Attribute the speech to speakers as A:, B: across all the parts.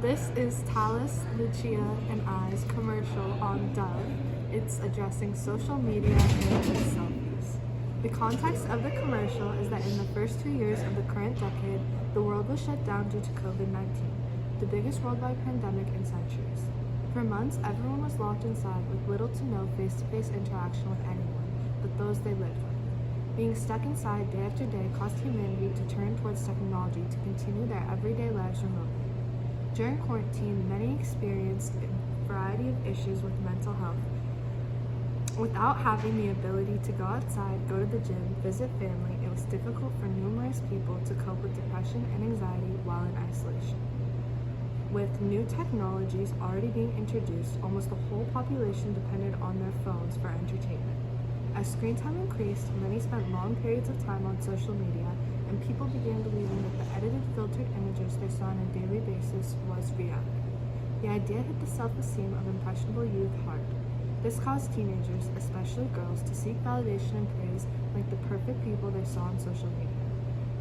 A: This is Talis, Lucia, and I's commercial on Dove. It's addressing social media and selfies. The context of the commercial is that in the first 2 years of the current decade, the world was shut down due to COVID-19, the biggest worldwide pandemic in centuries. For months, everyone was locked inside with little to no face-to-face interaction with anyone but those they lived with. Being stuck inside day after day caused humanity to turn towards technology to continue their everyday lives remotely. During quarantine, many experienced a variety of issues with mental health. Without having the ability to go outside, go to the gym, visit family, it was difficult for numerous people to cope with depression and anxiety while in isolation. With new technologies already being introduced, almost the whole population depended on their phones for entertainment. As screen time increased, many spent long periods of time on social media, and people began believing that the edited, filtered images they saw on a daily basis was reality. The idea hit the self-esteem of impressionable youth hard. This caused teenagers, especially girls, to seek validation and praise like the perfect people they saw on social media.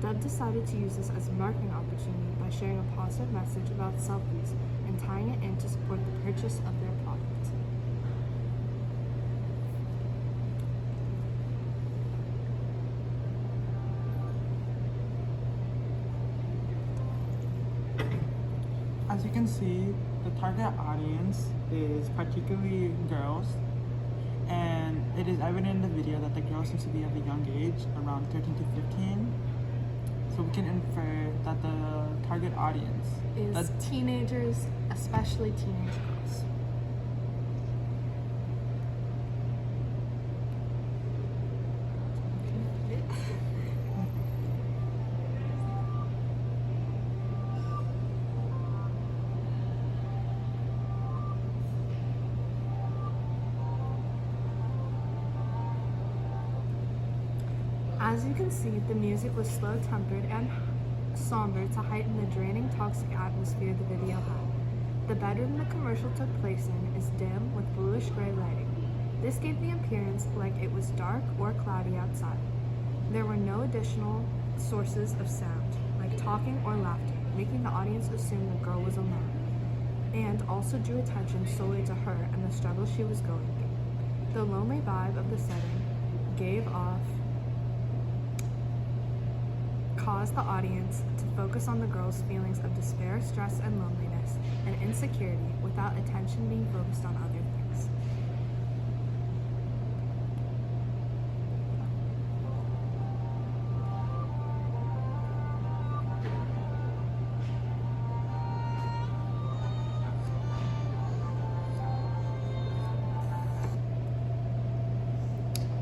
A: Dove decided to use this as a marketing opportunity by sharing a positive message about selfies and tying it in to support the purchase of their product.
B: As you can see, the target audience is particularly girls, and it is evident in the video that the girl seems to be of a young age, around 13 to 15. So we can infer that the target audience
A: is teenagers, especially teenage girls. As you can see, the music was slow-tempered and somber to heighten the draining, toxic atmosphere the video had. The bedroom the commercial took place in is dim with bluish-gray lighting. This gave the appearance like it was dark or cloudy outside. There were no additional sources of sound, like talking or laughter, making the audience assume the girl was alone, and also drew attention solely to her and the struggle she was going through. The lonely vibe of the setting caused the audience to focus on the girl's feelings of despair, stress, and loneliness, and insecurity without attention being focused on other things.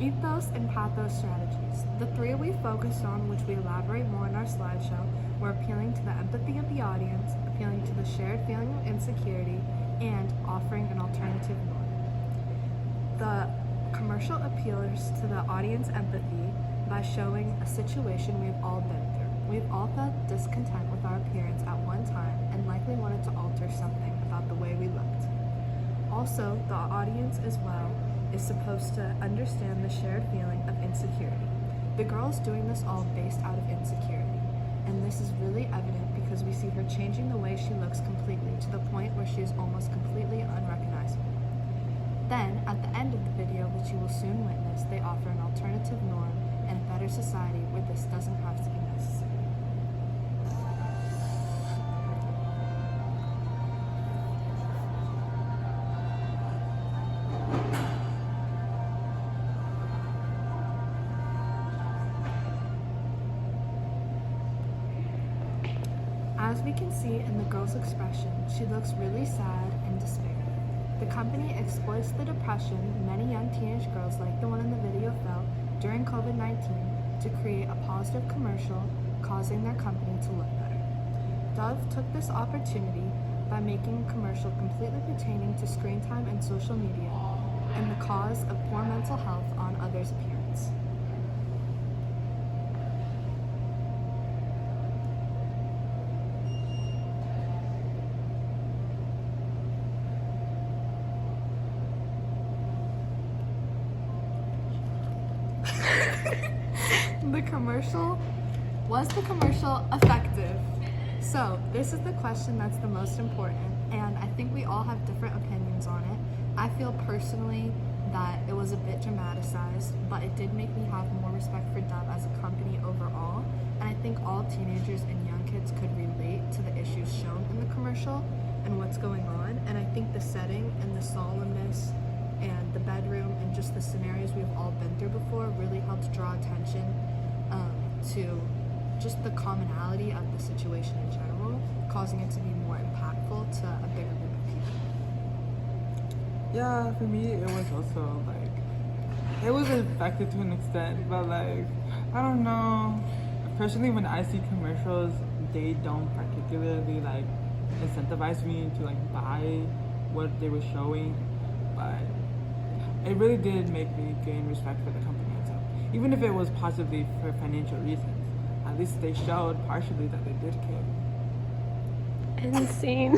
A: Ethos and pathos strategies. The three we focused on, which we elaborate more in our slideshow, were appealing to the empathy of the audience, appealing to the shared feeling of insecurity, and offering an alternative norm. The commercial appeals to the audience empathy by showing a situation we've all been through. We've all felt discontent with our appearance at one time and likely wanted to alter something about the way we looked. Also, the audience as well is supposed to understand the shared feeling of insecurity. The girl is doing this all based out of insecurity, and this is really evident because we see her changing the way she looks completely to the point where she is almost completely unrecognizable. Then, at the end of the video, which you will soon witness, they offer an alternative norm and a better society where this doesn't have to be necessary. As we can see in the girl's expression, she looks really sad and despairing. The company exploits the depression many young teenage girls like the one in the video felt during COVID-19 to create a positive commercial, causing their company to look better. Dove took this opportunity by making a commercial completely pertaining to screen time and social media and the cause of poor mental health on others' appearance. Was the commercial effective? So, this is the question that's the most important, and I think we all have different opinions on it. I feel personally that it was a bit dramatized, but it did make me have more respect for Dove as a company overall, and I think all teenagers and young kids could relate to the issues shown in the commercial and what's going on, and I think the setting and the solemnness and the bedroom and just the scenarios we've all been through before really helped draw attention to just the commonality of the situation in general, causing it to be more impactful to a bigger group of people.
B: Yeah, for me, it was also like, it was effective to an extent, but like, I don't know. Personally, when I see commercials, they don't particularly like incentivize me to like buy what they were showing, but it really did make me gain respect for the company itself. Even if it was possibly for financial reasons, at least they showed partially that they did care.
C: Insane.